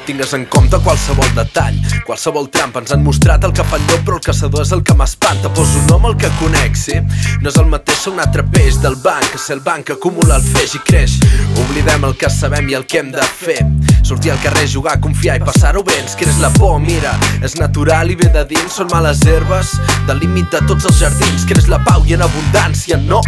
Tingues en compte qualsevol detall, qualsevol trampa. Ens han mostrat el que fa el llop, però el caçador és el que m'espanta. Poso un nom al que conec, sí? No és el mateix ser un altre peix del banc que ser el banc que acumula el feix i creix. Oblidem el que sabem i el que hem de fer. Sortir al carrer, jugar, confiar i passar-ho bé. Ens creix la por, mira, és natural i ve de dins. Són males herbes del límit de tots els jardins. Creix la pau i en abundància, no.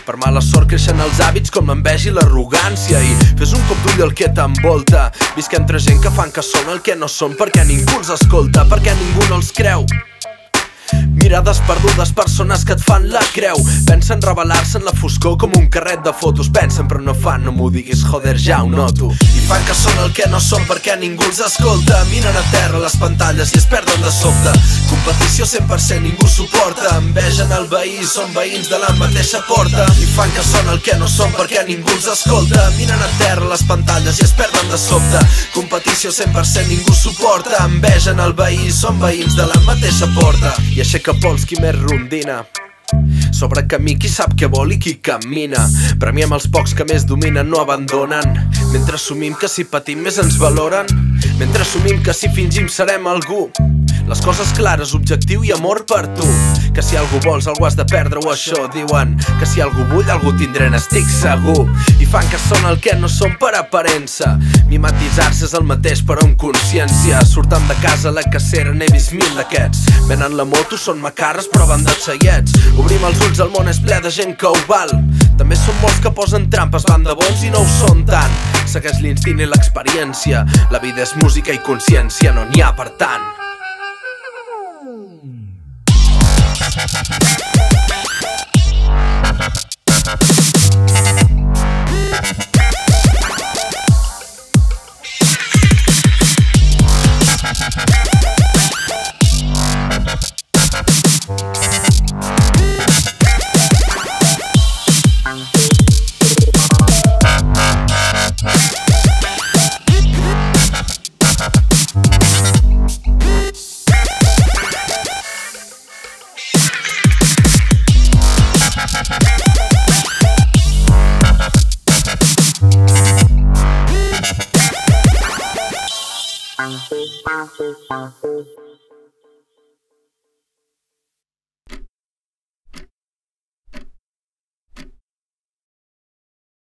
Per mala sort creixen els hàbits com l'enveja i l'arrogància. I fes un cop d'ull al que t'envolta. Visca entre gent que fan que són el que no són, perquè ningú els escolta, perquè ningú no els creu. Mirades perdudes, persones que et fan la creu. Pensen revelar-se en la foscor com un carret de fotos. Pensen però no fan, no m'ho diguis, joder, ja ho noto. I fan que són el que no són perquè ningú els escolta. Miren a terra les pantalles i es perden de sobte. Competició 100% ningú suporta. Envegen el veí, són veïns de la mateixa porta. I fan que són el que no són perquè ningú els escolta. Miren a terra les pantalles i es perden de sobte. Competició 100% ningú suporta. Envegen el veí, són veïns de la mateixa porta. I aixeca pols qui més rondina. Sobre camí qui sap què vol i qui camina. Premiem els pocs que més dominen, no abandonen. Mentre assumim que si patim més ens valoren. Mentre assumim que si fingim serem algú. Les coses clares, objectiu i amor per tu. Que si algú vols algú has de perdre o això diuen. Que si algú vull algú tindré, n'estic segur. I fan que són el que no són per aparença. Mimetitzar-se és el mateix però amb consciència. Surten de casa a la cacera, n'he vist 1000 d'aquests. Venen la moto, són macarres però van de xaiets. Obrim els ulls, el món és ple de gent que ho val. També són molts que posen trampes, van de bons i no ho són tant. Segueix l'instint i l'experiència. La vida és música i consciència, no n'hi ha per tant. Bouncy, bouncy, bouncy.